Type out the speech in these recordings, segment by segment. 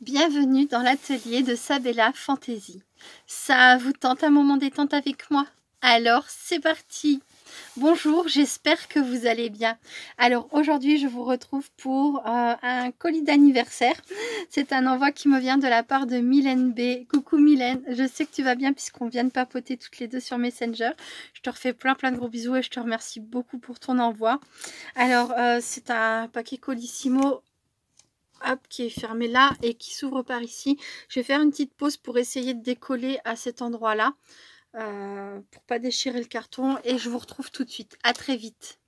Bienvenue dans l'atelier de Sabella Fantasy. Ça vous tente un moment détente avec moi? Alors c'est parti! Bonjour, j'espère que vous allez bien. Alors aujourd'hui je vous retrouve pour un colis d'anniversaire. C'est un envoi qui me vient de la part de Mylène B. Coucou Mylène, je sais que tu vas bien puisqu'on vient de papoter toutes les deux sur Messenger. Je te refais plein de gros bisous et je te remercie beaucoup pour ton envoi. Alors c'est un paquet Colissimo. Hop, qui est fermé là et qui s'ouvre par ici. Je vais faire une petite pause pour essayer de décoller à cet endroit là pour pas déchirer le carton et je vous retrouve tout de suite. À très vite.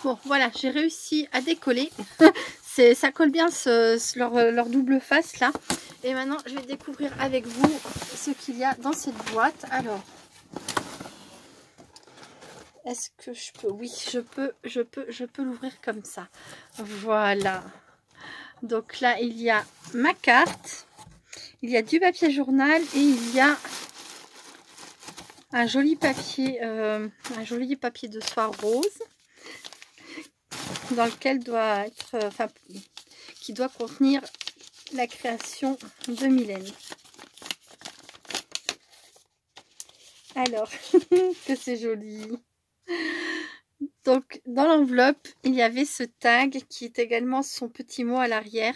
Bon voilà, j'ai réussi à décoller. Ça colle bien leur double face là. Et maintenant je vais découvrir avec vous ce qu'il y a dans cette boîte. Alors est-ce que je peux? Oui, je peux l'ouvrir comme ça. Voilà. Donc là, il y a ma carte, il y a du papier journal et il y a un joli papier de soie rose dans lequel doit être, qui doit contenir la création de Mylène. Alors, que c'est joli! Donc, dans l'enveloppe, il y avait ce tag qui est également son petit mot à l'arrière.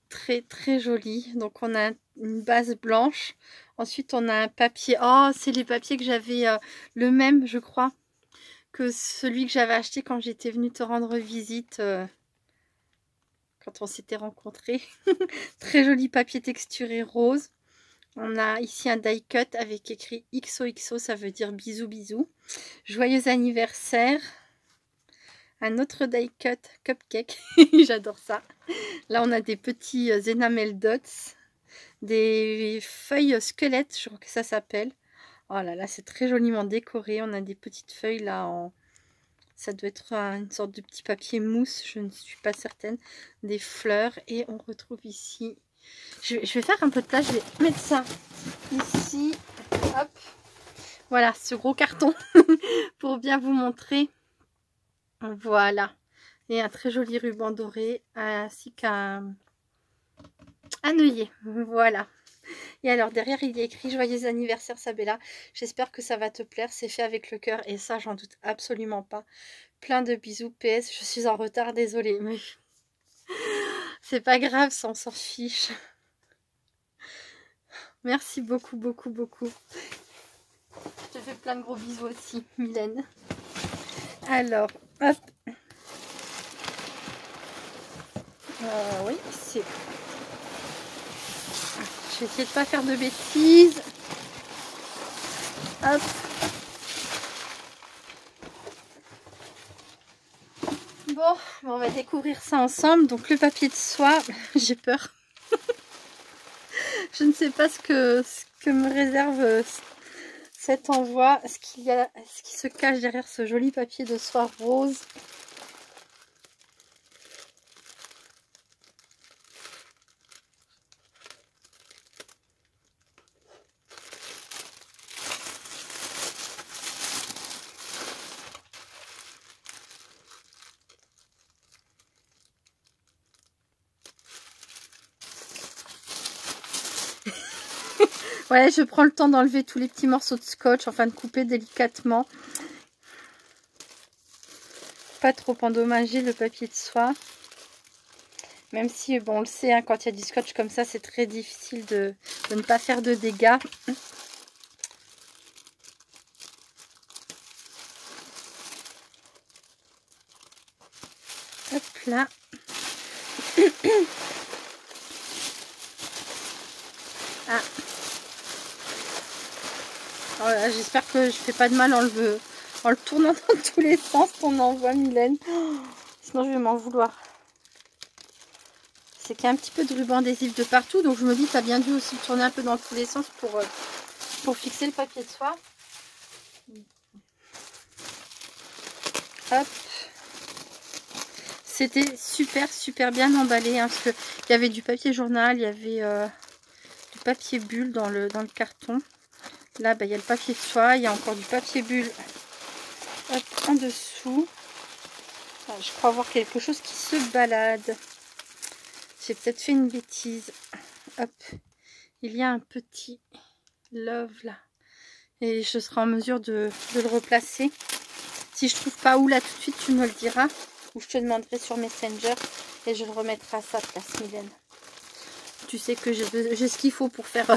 Très, très joli. Donc, on a une base blanche. Ensuite, on a un papier. Oh, c'est les papiers que j'avais, le même, je crois, que celui que j'avais acheté quand j'étais venue te rendre visite, quand on s'était rencontrés. Très joli papier texturé rose. On a ici un die cut avec écrit XOXO, ça veut dire bisous bisous. Joyeux anniversaire. Un autre die cut cupcake, j'adore ça. Là on a des petits enamel dots, des feuilles squelettes, je crois que ça s'appelle. Oh là là, c'est très joliment décoré. On a des petites feuilles là en... Ça doit être une sorte de petit papier mousse, je ne suis pas certaine. Des fleurs et on retrouve ici... Je vais faire un peu de place, je vais mettre ça ici. Hop. Voilà, ce gros carton pour bien vous montrer. Voilà. Et un très joli ruban doré ainsi qu'un œillet. Voilà. Et alors derrière il y a écrit joyeux anniversaire Sabella. J'espère que ça va te plaire. C'est fait avec le cœur et ça j'en doute absolument pas. Plein de bisous. PS, je suis en retard, désolée. Mais c'est pas grave, ça on s'en fiche. Merci beaucoup, beaucoup, beaucoup. Je te fais plein de gros bisous aussi, Mylène. Alors, hop. Oui, c'est... Je vais essayer de pas faire de bêtises. Hop. Bon, on va découvrir ça ensemble. Donc le papier de soie, j'ai peur. Je ne sais pas ce que me réserve cet envoi. Ce qui se cache derrière ce joli papier de soie rose. Ouais, je prends le temps d'enlever tous les petits morceaux de scotch, enfin de couper délicatement. Pas trop endommager le papier de soie. Même si, bon, on le sait, hein, quand il y a du scotch comme ça, c'est très difficile de ne pas faire de dégâts. Hop là. Ah. Voilà, j'espère que je fais pas de mal en le tournant dans tous les sens qu'on envoie, Mylène. Oh, sinon je vais m'en vouloir. C'est qu'il y a un petit peu de ruban adhésif de partout, donc je me dis tu as bien dû aussi le tourner un peu dans tous les sens pour fixer le papier de soie. Hop. C'était super bien emballé, hein, parce que il y avait du papier journal, il y avait du papier bulle dans le carton. Là, il y a le papier de soie, il y a encore du papier bulle en dessous. Je crois voir quelque chose qui se balade. J'ai peut-être fait une bêtise. Hop, il y a un petit love là. Et je serai en mesure de le replacer. Si je trouve pas où là tout de suite, tu me le diras. Ou je te demanderai sur Messenger et je le remettrai à sa place, Mylène. Tu sais que j'ai ce qu'il faut pour faire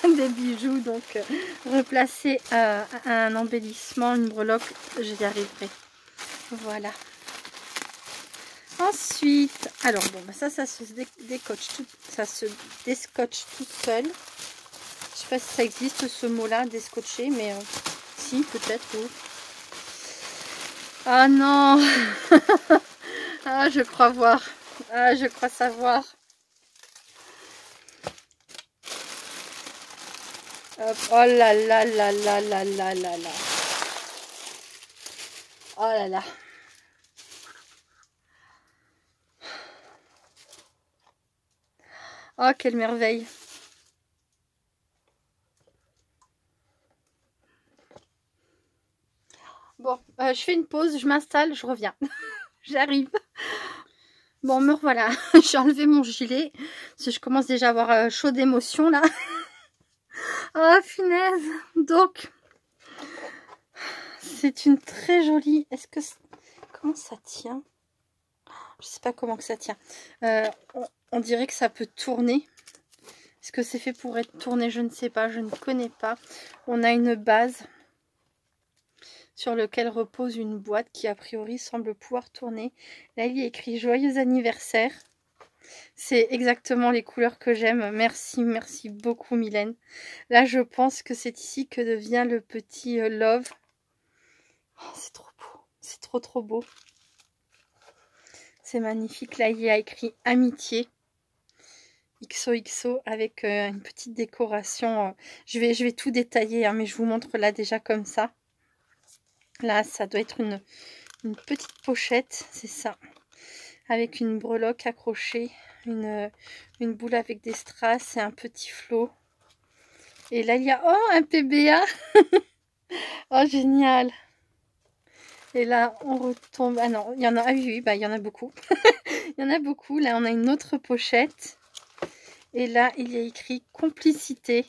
des bijoux. Donc replacer un embellissement, une breloque, j'y arriverai. Voilà. Ensuite, alors bon, bah ça se décoche tout, ça se descotche tout seul. Je sais pas si ça existe ce mot-là, descotcher, mais si, peut-être. Oui. Ah non. Ah, je crois voir. Ah, je crois savoir. Hop. Oh là là là là là là là là. Oh là là. Oh, quelle merveille. Bon, je fais une pause, je m'installe, je reviens. J'arrive. Bon, me revoilà. J'ai enlevé mon gilet. Parce que je commence déjà à avoir chaud d'émotion là. Oh, finesse. Donc, c'est une très jolie... Est-ce que... Comment ça tient? Je sais pas comment que ça tient. On dirait que ça peut tourner. Est-ce que c'est fait pour être tourné? Je ne sais pas. Je ne connais pas. On a une base sur laquelle repose une boîte qui a priori semble pouvoir tourner. Là, il y a écrit joyeux anniversaire. C'est exactement les couleurs que j'aime. Merci, merci beaucoup Mylène. Là, je pense que c'est ici que devient le petit love. Oh, c'est trop beau. C'est trop trop beau. C'est magnifique. Là, il y a écrit amitié. XOXO avec une petite décoration. Je vais tout détailler, hein, mais je vous montre là déjà comme ça. Là, ça doit être une petite pochette, c'est ça. Avec une breloque accrochée, une boule avec des strass et un petit flot. Et là, il y a... Oh, un PBA. Oh, génial. Et là, on retombe... Ah non, il y en a... Ah oui, bah, il y en a beaucoup. Il y en a beaucoup. Là, on a une autre pochette. Et là, il y a écrit complicité.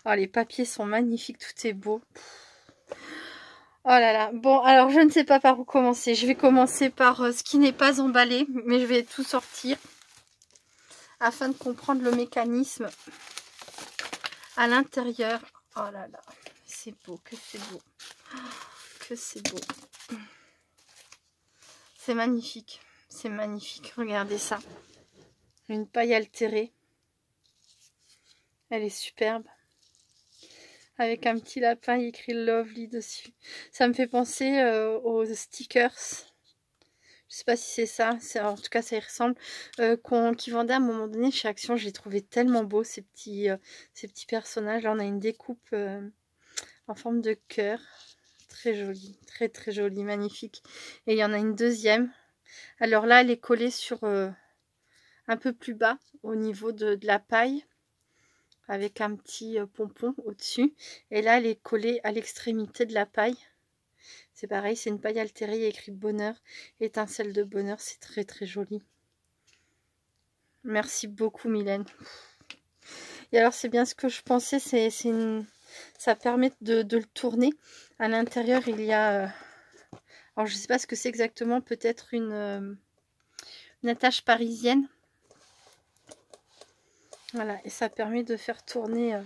Oh, les papiers sont magnifiques. Tout est beau. Oh là là, bon alors je ne sais pas par où commencer. Je vais commencer par ce qui n'est pas emballé, mais je vais tout sortir afin de comprendre le mécanisme à l'intérieur. Oh là là, c'est beau, que c'est beau, que c'est beau. C'est magnifique, regardez ça. Une paille altérée, elle est superbe. Avec un petit lapin, il écrit Lovely dessus. Ça me fait penser aux stickers. Je sais pas si c'est ça. En tout cas, ça y ressemble. Qui vendait à un moment donné chez Action. Je les trouvais tellement beaux, ces petits personnages. Là, on a une découpe en forme de cœur. Très jolie. Très, très jolie. Magnifique. Et il y en a une deuxième. Alors là, elle est collée sur un peu plus bas, au niveau de la paille, avec un petit pompon au-dessus. Et là, elle est collée à l'extrémité de la paille. C'est pareil, c'est une paille altérée, il y a écrit bonheur, étincelle de bonheur, c'est très très joli. Merci beaucoup Mylène. Et alors c'est bien ce que je pensais, ça permet de le tourner. À l'intérieur il y a, alors je sais pas ce que c'est exactement, peut-être une attache parisienne. Voilà, et ça permet de faire tourner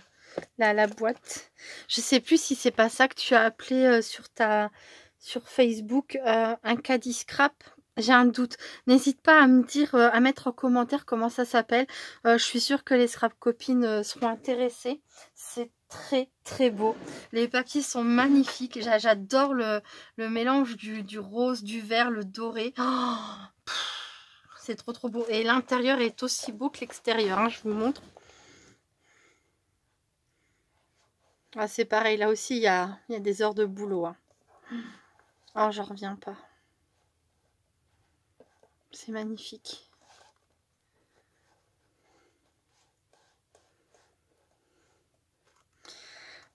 la boîte. Je sais plus si c'est pas ça que tu as appelé sur Facebook un caddie scrap. J'ai un doute. N'hésite pas à me dire, à mettre en commentaire comment ça s'appelle. Je suis sûre que les scrap copines seront intéressées. C'est très très beau. Les papiers sont magnifiques. J'adore le mélange du rose, du vert, le doré. Oh, c'est trop trop beau. Et l'intérieur est aussi beau que l'extérieur, hein, je vous montre. Ah, c'est pareil, là aussi il y a des heures de boulot. Hein. Oh, j'en reviens pas. C'est magnifique.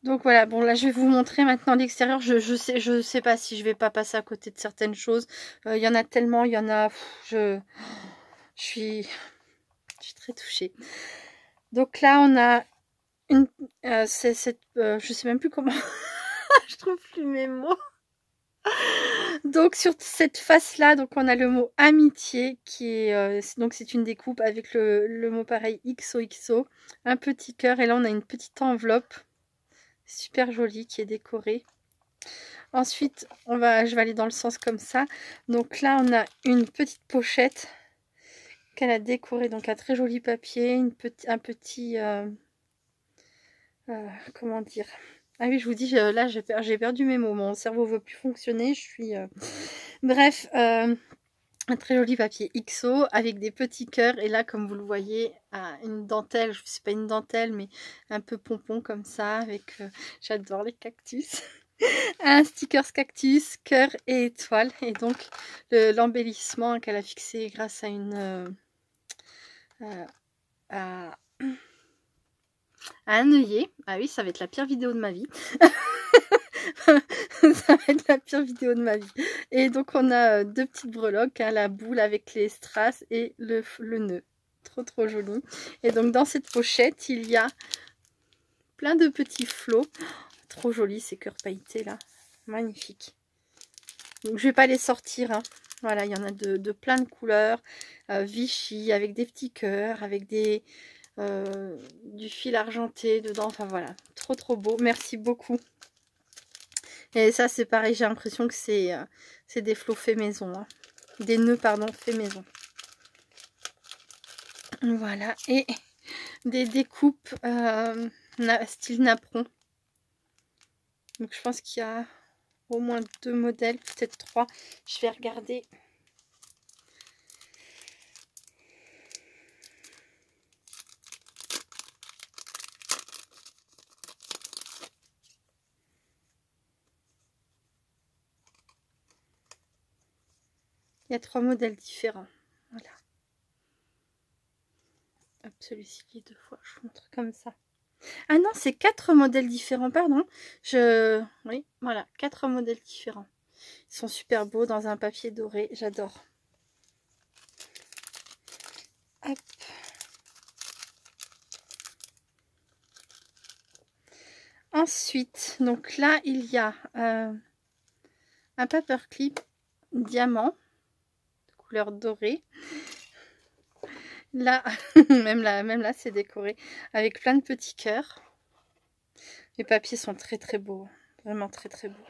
Donc voilà, bon là je vais vous montrer maintenant l'extérieur. Je sais pas si je vais pas passer à côté de certaines choses. Il y en a tellement, il y en a... Je suis... Je suis très touchée. Donc là, on a une... je sais même plus comment... je trouve plus mes mots. Donc sur cette face-là, donc on a le mot amitié qui est... donc c'est une découpe avec le mot pareil XOXO. Un petit cœur et là on a une petite enveloppe. Super jolie qui est décorée. Ensuite, je vais aller dans le sens comme ça. Donc là, on a une petite pochette qu'elle a décorée. Donc un très joli papier, un petit... comment dire? Ah oui, je vous dis, là, j'ai perdu mes mots. Mon cerveau ne veut plus fonctionner. Je suis... Bref, un très joli papier XO avec des petits cœurs. Et là, comme vous le voyez, une dentelle. Je ne sais pas une dentelle, mais un peu pompon comme ça. Avec, j'adore les cactus. Un stickers cactus, cœur et étoile. Et donc, l'embellissement qu'elle a fixé grâce à une... à un œillet. Ah oui, ça va être la pire vidéo de ma vie. Ça va être la pire vidéo de ma vie. Et donc, on a deux petites breloques, hein, la boule avec les strass et le nœud. Trop, trop joli. Et donc, dans cette pochette, il y a plein de petits flots. Trop joli ces cœurs pailletés là. Magnifique. Donc, je vais pas les sortir. Hein. Voilà, il y en a de plein de couleurs. Vichy, avec des petits cœurs, avec des... du fil argenté dedans, enfin voilà, trop trop beau, merci beaucoup. Et ça c'est pareil, j'ai l'impression que c'est des flots faits maison, hein. Des nœuds pardon faits maison. Voilà, et des découpes style napperon. Donc je pense qu'il y a au moins 2 modèles, peut-être 3, je vais regarder. Il y a 3 modèles différents. Voilà. Hop, celui-ci qui est 2 fois. Je vous montre comme ça. Ah non, c'est 4 modèles différents, pardon. Oui, voilà, 4 modèles différents. Ils sont super beaux dans un papier doré. J'adore. Hop. Ensuite, donc là, il y a un paperclip diamant de couleur dorée. Là, même là, c'est décoré avec plein de petits cœurs. Les papiers sont très très beaux, vraiment très très beaux.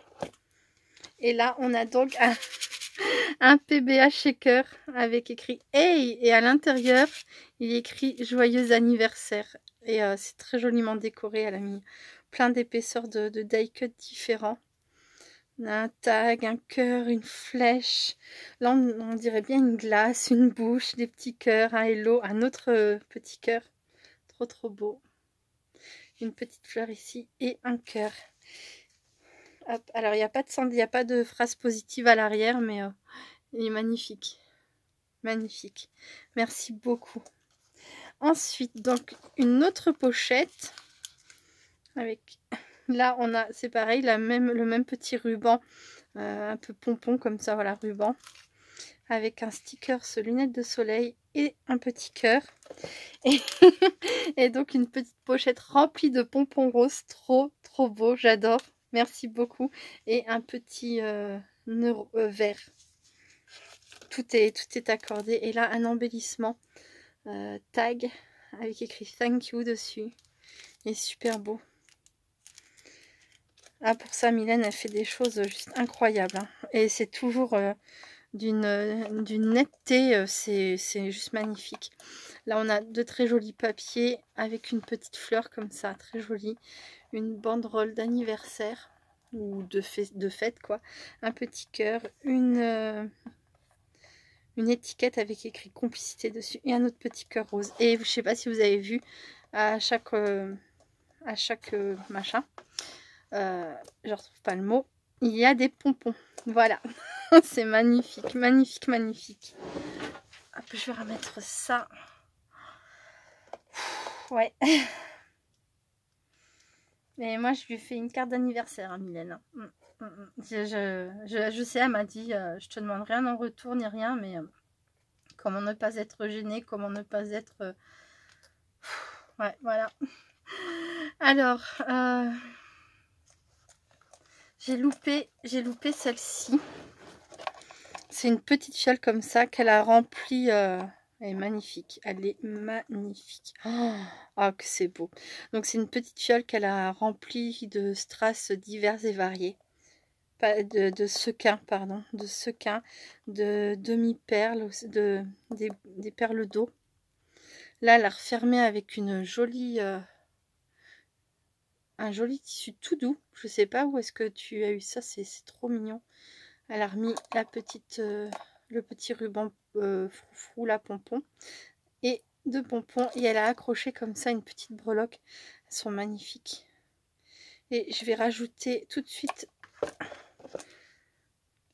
Et là, on a donc un PBA shaker avec écrit Hey, et à l'intérieur, il est écrit Joyeux anniversaire. Et c'est très joliment décoré. Elle a mis plein d'épaisseurs de die cut différents. On a un tag, un cœur, une flèche. Là, on dirait bien une glace, une bouche, des petits cœurs, un hello, un autre petit cœur. Trop, trop beau. Une petite fleur ici et un cœur. Hop. Alors, il n'y a pas de phrase positive à l'arrière, mais il est magnifique. Magnifique. Merci beaucoup. Ensuite, donc, une autre pochette avec... Là, on a, c'est pareil, le même petit ruban, un peu pompon comme ça, voilà, ruban, avec un sticker, lunettes de soleil et un petit cœur. Et donc une petite pochette remplie de pompons roses, trop, trop beau, j'adore. Merci beaucoup. Et un petit nœud vert. Tout est accordé. Et là, un embellissement tag avec écrit thank you dessus. Il est super beau. Ah, pour ça, Mylène, elle fait des choses juste incroyables. Hein. Et c'est toujours d'une netteté, c'est juste magnifique. Là, on a de très jolis papiers avec une petite fleur comme ça, très jolie. Une banderole d'anniversaire ou de fête, quoi. Un petit cœur, une étiquette avec écrit complicité dessus et un autre petit cœur rose. Et je sais pas si vous avez vu, à chaque machin, je retrouve pas le mot, il y a des pompons. Voilà, c'est magnifique, magnifique, magnifique. Hop, je vais remettre ça. Ouais. Et moi, je lui fais une carte d'anniversaire à Mylène. Je sais, elle m'a dit, je te demande rien en retour ni rien, mais comment ne pas être gêné, comment ne pas être... Ouais, voilà. Alors, j'ai loupé celle-ci. C'est une petite fiole comme ça qu'elle a remplie. Elle est magnifique. Elle est magnifique. Oh, que c'est beau. Donc, c'est une petite fiole qu'elle a remplie de strass divers et variés. De sequins, pardon. De sequins, de demi-perles, des perles d'eau. Là, elle a refermé avec une jolie... un joli tissu tout doux. Je sais pas où est-ce que tu as eu ça. C'est trop mignon. Elle a remis la petite, le petit ruban froufrou, la pompon, et de pompons. Et elle a accroché comme ça une petite breloque. Elles sont magnifiques. Et je vais rajouter tout de suite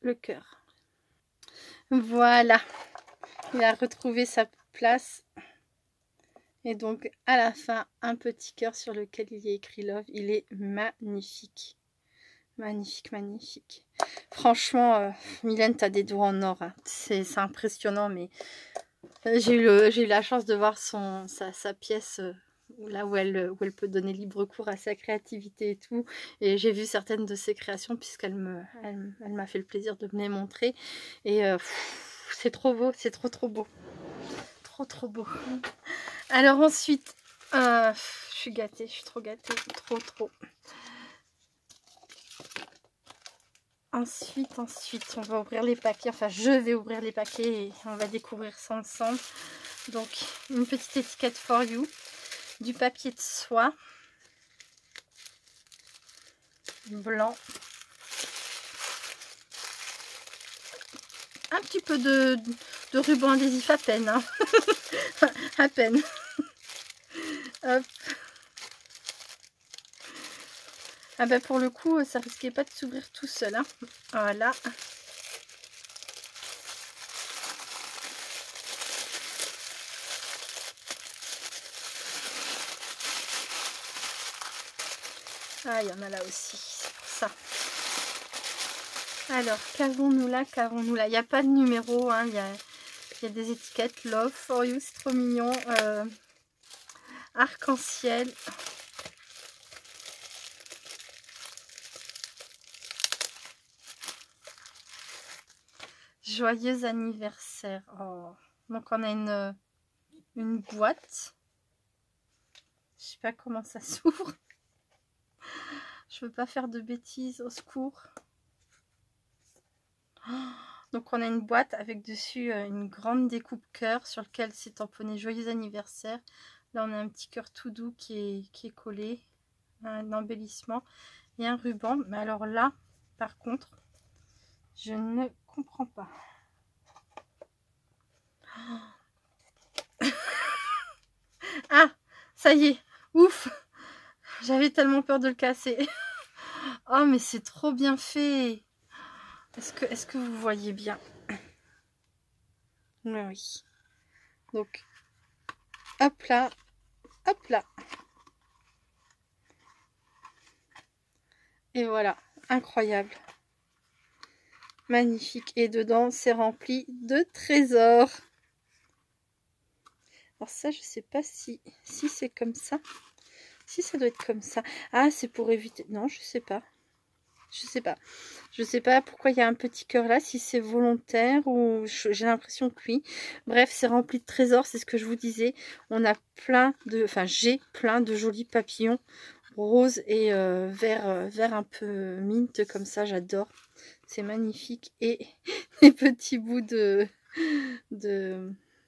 le cœur. Voilà. Il a retrouvé sa place. Et donc, à la fin, un petit cœur sur lequel il y a écrit Love. Il est magnifique. Magnifique, magnifique. Franchement, Mylène, tu as des doigts en or. Hein. C'est impressionnant, mais j'ai eu la chance de voir sa pièce, là où elle peut donner libre cours à sa créativité et tout. Et j'ai vu certaines de ses créations, puisqu'elle m'a fait le plaisir de me les montrer. Et c'est trop beau, c'est trop beau. Trop beau. Alors ensuite, je suis gâtée, je suis trop gâtée, trop. Ensuite, on va ouvrir les paquets. Enfin, je vais ouvrir les paquets et on va découvrir ça ensemble. Donc, une petite étiquette For You, du papier de soie blanc, un petit peu de ruban adhésif à peine, hein. À peine. Hop. Ah ben pour le coup, ça risquait pas de s'ouvrir tout seul, hein. Voilà. Ah, il y en a là aussi, c'est pour ça. Alors, qu'avons-nous là? Il n'y a pas de numéro, hein. Il y a des étiquettes. Love For You, c'est trop mignon. Arc-en-ciel. Joyeux anniversaire. Oh. Donc, on a une boîte. Je sais pas comment ça s'ouvre. Je veux pas faire de bêtises, au secours. Donc on a une boîte avec dessus une grande découpe cœur sur lequel c'est tamponné joyeux anniversaire. Là on a un petit cœur tout doux qui est collé, un embellissement et un ruban. Mais alors là, par contre, je ne comprends pas. Ah, ça y est, ouf, j'avais tellement peur de le casser. Oh mais c'est trop bien fait. Est-ce que vous voyez bien? Oui. Donc, hop là, hop là. Et voilà, incroyable. Magnifique. Et dedans, c'est rempli de trésors. Alors ça, je sais pas si c'est comme ça. Si ça doit être comme ça. Ah, c'est pour éviter... Non, je sais pas. Je sais pas. Je sais pas pourquoi il y a un petit cœur là, si c'est volontaire ou j'ai l'impression que oui. Bref, c'est rempli de trésors, c'est ce que je vous disais. On a plein de... Enfin, j'ai plein de jolis papillons rose et vert un peu mint comme ça, j'adore. C'est magnifique. Et les petits bouts de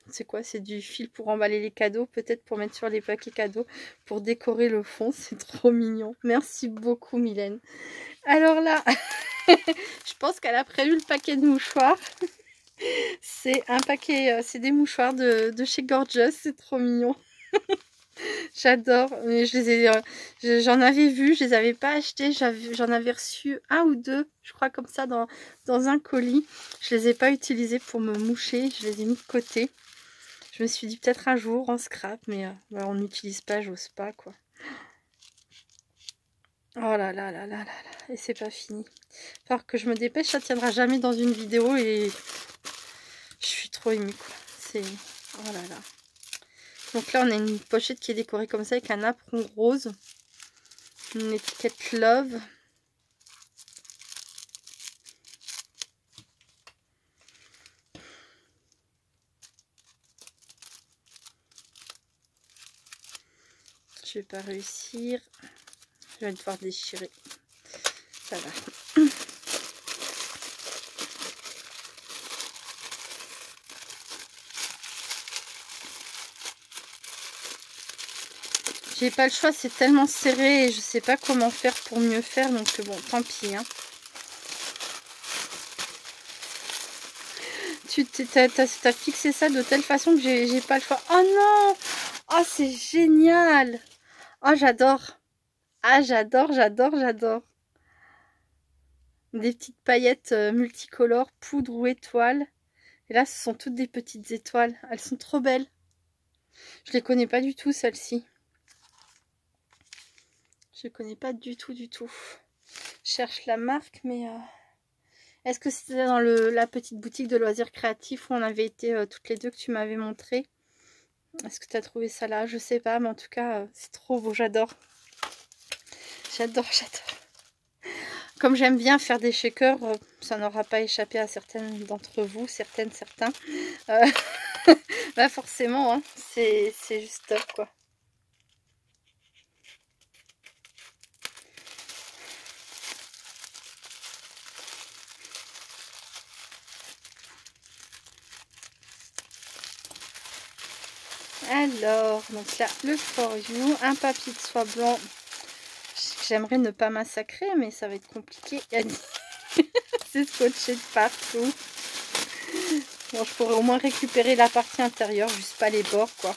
c'est quoi? C'est du fil pour emballer les cadeaux, peut-être pour mettre sur les paquets cadeaux, pour décorer le fond. C'est trop mignon. Merci beaucoup Mylène. Alors là, je pense qu'elle a prévu le paquet de mouchoirs. C'est un paquet, c'est des mouchoirs de chez Gorgeous. C'est trop mignon. J'adore, mais j'en avais vu, je les avais pas achetés, j'en avais reçu un ou deux, je crois comme ça dans un colis. Je les ai pas utilisés pour me moucher, je les ai mis de côté. Je me suis dit peut-être un jour en scrap, mais bah, on n'utilise pas, j'ose pas quoi. Oh là là là là là là, et c'est pas fini. Alors que je me dépêche, ça tiendra jamais dans une vidéo et je suis trop émue quoi. c'est... Oh là là. Donc là, on a une pochette qui est décorée comme ça avec un apron rose. Une étiquette Love. Je vais pas réussir. Je vais devoir déchirer. Ça va. J'ai pas le choix, c'est tellement serré et je sais pas comment faire pour mieux faire, donc bon, tant pis. Hein. T'as fixé ça de telle façon que j'ai pas le choix. Oh non! Oh, c'est génial! Oh, j'adore! Ah, j'adore, j'adore, j'adore! Des petites paillettes multicolores, poudre ou étoiles. Et là, ce sont toutes des petites étoiles. Elles sont trop belles. Je les connais pas du tout, celles-ci. Je connais pas du tout, du tout. Je cherche la marque, mais... Est-ce que c'était dans la petite boutique de loisirs créatifs où on avait été toutes les deux que tu m'avais montré? Est-ce que tu as trouvé ça là? Je sais pas, mais en tout cas, c'est trop beau. J'adore. J'adore, j'adore. Comme j'aime bien faire des shakers, ça n'aura pas échappé à certaines d'entre vous, certains. Bah forcément, hein, c'est juste top, quoi. Alors, donc là, le For You, un papier de soie blanc. J'aimerais ne pas massacrer, mais ça va être compliqué. C'est scotché de partout. Bon, je pourrais au moins récupérer la partie intérieure, juste pas les bords, quoi.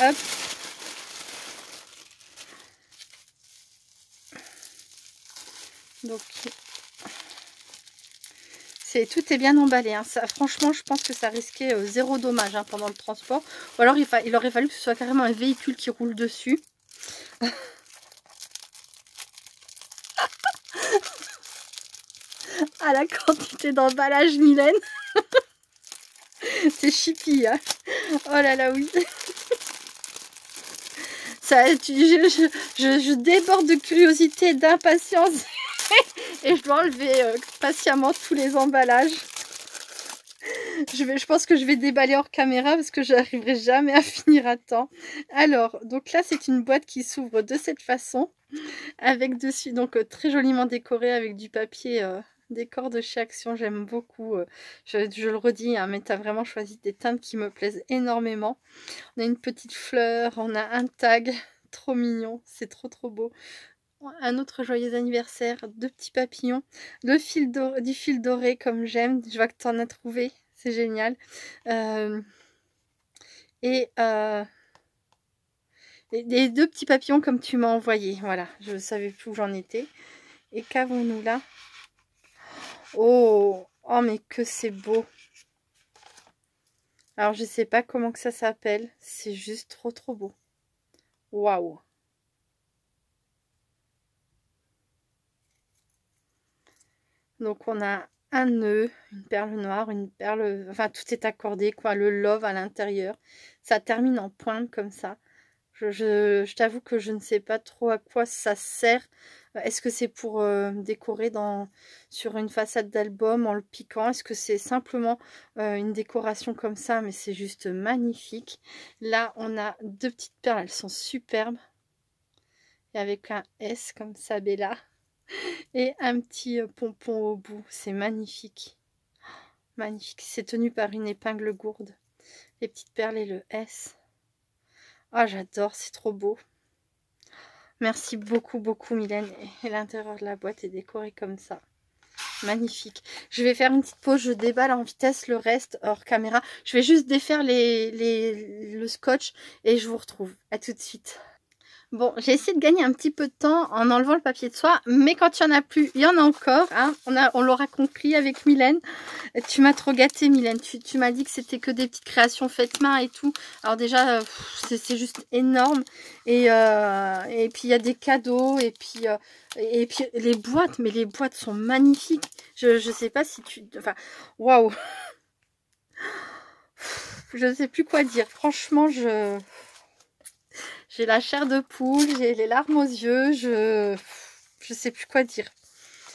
Hop. Donc, tout est bien emballé. Hein. Ça, franchement, je pense que ça risquait zéro dommage hein, pendant le transport. Ou alors, il aurait fallu que ce soit carrément un véhicule qui roule dessus. Ah, la quantité d'emballage, Mylène. C'est chippy. Hein. Oh là là, oui. Ça, je déborde de curiosité et d'impatience. Et je dois enlever patiemment tous les emballages. Je pense que je vais déballer hors caméra parce que je n'arriverai jamais à finir à temps. Alors, donc là, c'est une boîte qui s'ouvre de cette façon. Avec dessus, donc très joliment décoré avec du papier décor de chez Action. J'aime beaucoup. Je le redis, hein, mais tu as vraiment choisi des teintes qui me plaisent énormément. On a une petite fleur, on a un tag. Trop mignon, c'est trop trop beau. Un autre joyeux anniversaire, deux petits papillons, du fil doré comme j'aime. Je vois que tu en as trouvé, c'est génial. Et les deux petits papillons comme tu m'as envoyé. Voilà, je ne savais plus où j'en étais. Et qu'avons-nous là? Oh, oh, mais que c'est beau. Alors, je ne sais pas comment que ça s'appelle. C'est juste trop, trop beau. Waouh. Donc, on a un nœud, une perle noire, une perle... Enfin, tout est accordé, quoi. Le love à l'intérieur. Ça termine en pointe comme ça. Je t'avoue que je ne sais pas trop à quoi ça sert. Est-ce que c'est pour décorer sur une façade d'album en le piquant? Est-ce que c'est simplement une décoration comme ça? Mais c'est juste magnifique. Là, on a deux petites perles. Elles sont superbes. Et avec un S comme ça, Bella. Et un petit pompon au bout. C'est magnifique. Magnifique. C'est tenu par une épingle gourde. Les petites perles et le S. Ah, j'adore, c'est trop beau. Merci beaucoup, beaucoup, Mylène. Et l'intérieur de la boîte est décoré comme ça. Magnifique. Je vais faire une petite pause, je déballe en vitesse le reste hors caméra. Je vais juste défaire le scotch et je vous retrouve. À tout de suite. Bon, j'ai essayé de gagner un petit peu de temps en enlevant le papier de soie, mais quand il n'y en a plus, il y en a encore. Hein. On l'aura compris avec Mylène. Tu m'as trop gâtée, Mylène. Tu m'as dit que c'était que des petites créations faites main et tout. Alors déjà, c'est juste énorme. Et puis il y a des cadeaux. Et puis les boîtes, mais les boîtes sont magnifiques. Je sais pas si tu... Enfin, waouh. je ne sais plus quoi dire. Franchement, j'ai la chair de poule, j'ai les larmes aux yeux, je sais plus quoi dire.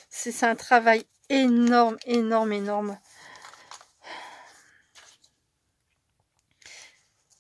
C'est un travail énorme, énorme, énorme.